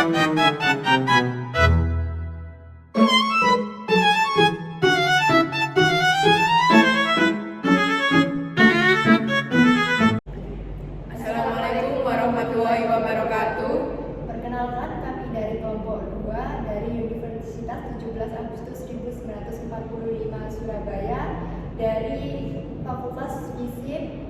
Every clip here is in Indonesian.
Assalamualaikum warahmatullahi wabarakatuh. Perkenalkan, kami dari kelompok 2 dari Universitas 17 Agustus 1945 Surabaya dari Fakultas FISIP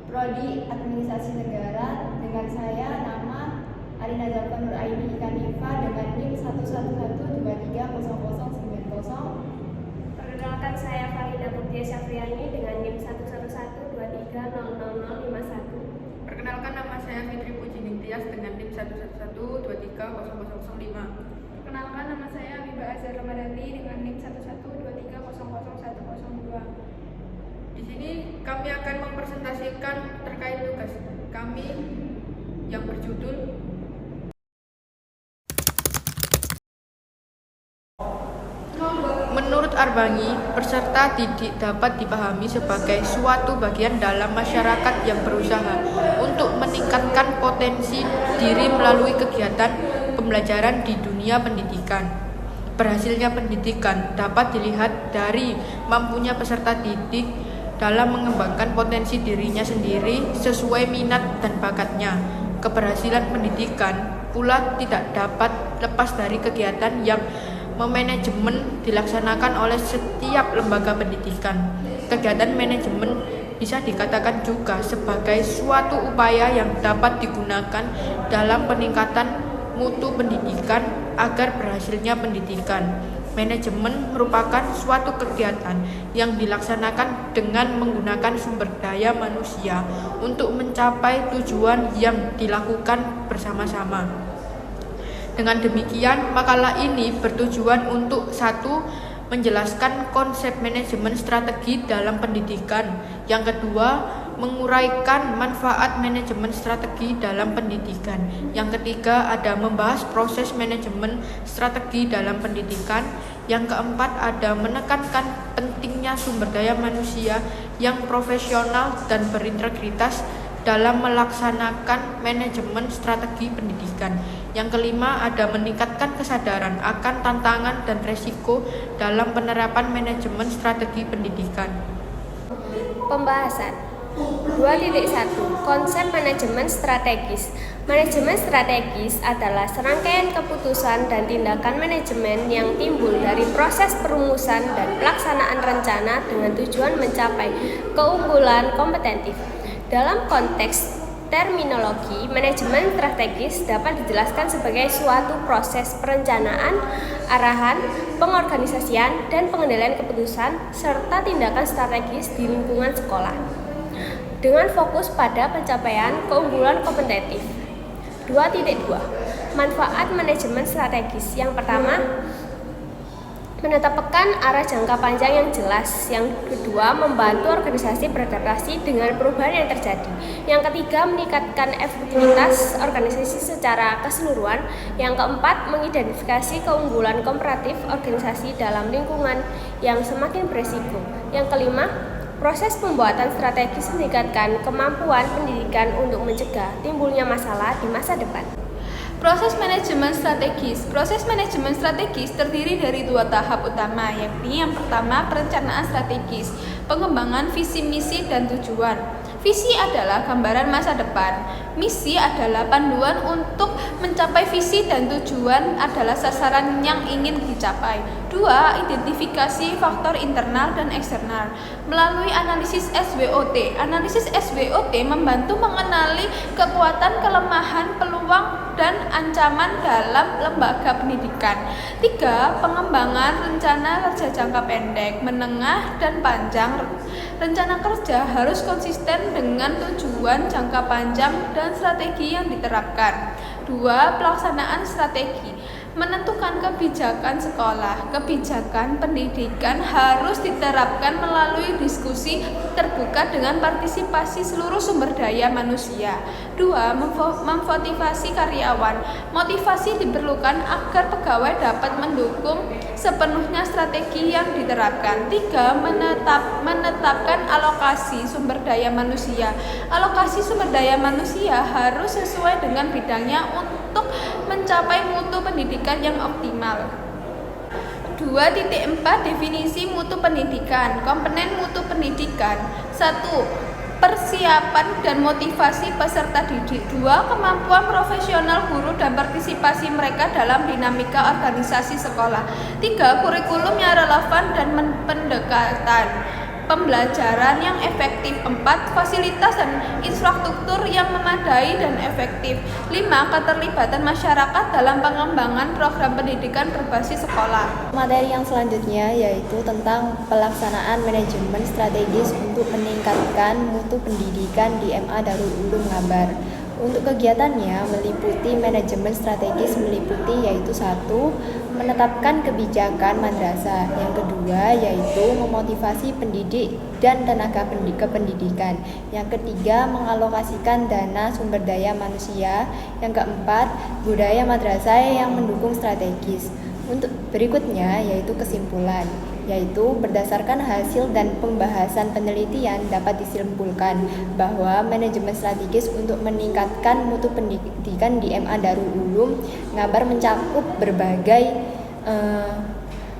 Prodi Administrasi Negara. Dengan saya nama Arina Zalfa Nur Aini Ikanifa dengan NIM 111230090. Perkenalkan, saya Farida Mutia Syafriani dengan NIM 11123000051. Perkenalkan, nama saya Fitri Puji Ningtyas dengan NIM 111230005. Perkenalkan, nama saya Abiba Azhar Ramadhani dengan NIM 112300102. Di sini kami akan mempresentasikan terkait tugas kami yang berjudul Menurut Arbangi, peserta didik dapat dipahami sebagai suatu bagian dalam masyarakat yang berusaha untuk meningkatkan potensi diri melalui kegiatan pembelajaran di dunia pendidikan. Berhasilnya pendidikan dapat dilihat dari mampunya peserta didik dalam mengembangkan potensi dirinya sendiri sesuai minat dan bakatnya. Keberhasilan pendidikan pula tidak dapat lepas dari kegiatan yang memanajemen dilaksanakan oleh setiap lembaga pendidikan. Kegiatan manajemen bisa dikatakan juga sebagai suatu upaya yang dapat digunakan dalam peningkatan mutu pendidikan agar berhasilnya pendidikan. Manajemen merupakan suatu kegiatan yang dilaksanakan dengan menggunakan sumber daya manusia untuk mencapai tujuan yang dilakukan bersama-sama. Dengan demikian, makalah ini bertujuan untuk menjelaskan konsep manajemen strategi dalam pendidikan. Yang kedua, menguraikan manfaat manajemen strategi dalam pendidikan. Yang ketiga, ada membahas proses manajemen strategi dalam pendidikan. Yang keempat, ada menekankan pentingnya sumber daya manusia yang profesional dan berintegritas dalam melaksanakan manajemen strategi pendidikan. Yang kelima, ada meningkatkan kesadaran akan tantangan dan resiko dalam penerapan manajemen strategi pendidikan. Pembahasan 2.1 Konsep manajemen strategis. Manajemen strategis adalah serangkaian keputusan dan tindakan manajemen yang timbul dari proses perumusan dan pelaksanaan rencana dengan tujuan mencapai keunggulan kompetitif. Dalam konteks terminologi, manajemen strategis dapat dijelaskan sebagai suatu proses perencanaan, arahan, pengorganisasian, dan pengendalian keputusan serta tindakan strategis di lingkungan sekolah dengan fokus pada pencapaian keunggulan kompetitif. 2.2 Manfaat manajemen strategis. Yang pertama, menetapkan arah jangka panjang yang jelas. Yang kedua, membantu organisasi beradaptasi dengan perubahan yang terjadi. Yang ketiga, meningkatkan efektivitas organisasi secara keseluruhan. Yang keempat, mengidentifikasi keunggulan komparatif organisasi dalam lingkungan yang semakin beresiko. Yang kelima, proses pembuatan strategis meningkatkan kemampuan pendidikan untuk mencegah timbulnya masalah di masa depan. Proses manajemen strategis. Proses manajemen strategis terdiri dari dua tahap utama, yakni yang pertama perencanaan strategis, pengembangan visi, misi, dan tujuan. Visi adalah gambaran masa depan. Misi adalah panduan untuk mencapai visi dan tujuan adalah sasaran yang ingin dicapai. 2. Identifikasi faktor internal dan eksternal. Melalui analisis SWOT. Analisis SWOT membantu mengenali kekuatan, kelemahan, peluang, dan ancaman dalam lembaga pendidikan. 3. Pengembangan rencana kerja jangka pendek, menengah, dan panjang. Rencana kerja harus konsisten dengan tujuan jangka panjang dan strategi yang diterapkan. 2. Pelaksanaan strategi. Menentukan kebijakan sekolah. Kebijakan pendidikan harus diterapkan melalui diskusi terbuka dengan partisipasi seluruh sumber daya manusia. 2. Memotivasi karyawan. Motivasi diperlukan agar pegawai dapat mendukung sepenuhnya strategi yang diterapkan. 3. Menetapkan alokasi sumber daya manusia. Alokasi sumber daya manusia harus sesuai dengan bidangnya untuk mencapai mutu pendidikan yang optimal. 2.4 Definisi mutu pendidikan. Komponen mutu pendidikan. 1. Persiapan dan motivasi peserta didik. 2. Kemampuan profesional guru dan partisipasi mereka dalam dinamika organisasi sekolah. 3. Kurikulum yang relevan dan pendekatan pembelajaran yang efektif. 4. Fasilitas dan infrastruktur yang memadai dan efektif. 5. Keterlibatan masyarakat dalam pengembangan program pendidikan berbasis sekolah. Materi yang selanjutnya yaitu tentang pelaksanaan manajemen strategis untuk meningkatkan mutu pendidikan di MA Darul Ulum Ngabar. Untuk kegiatannya meliputi manajemen strategis yaitu 1. Menetapkan kebijakan madrasah. Yang kedua yaitu memotivasi pendidik dan tenaga kependidikan. Yang ketiga mengalokasikan dana sumber daya manusia. Yang keempat budaya madrasah yang mendukung strategis. Untuk berikutnya yaitu kesimpulan, yaitu berdasarkan hasil dan pembahasan penelitian dapat disimpulkan bahwa manajemen strategis untuk meningkatkan mutu pendidikan di MA Darul Ulum Ngabar mencakup berbagai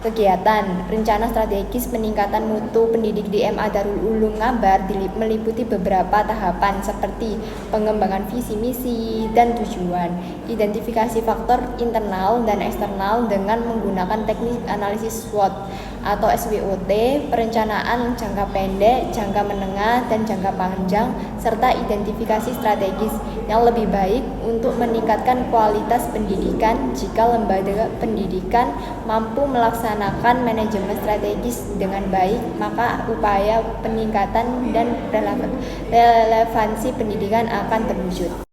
kegiatan. Rencana strategis peningkatan mutu pendidik di MA Darul Ulum Ngabar meliputi beberapa tahapan seperti pengembangan visi misi dan tujuan, identifikasi faktor internal dan eksternal dengan menggunakan teknik analisis SWOT atau SWOT, perencanaan jangka pendek, jangka menengah, dan jangka panjang, serta identifikasi strategis yang lebih baik untuk meningkatkan kualitas pendidikan. Jika lembaga pendidikan mampu melaksanakan manajemen strategis dengan baik, maka upaya peningkatan dan relevansi pendidikan akan terwujud.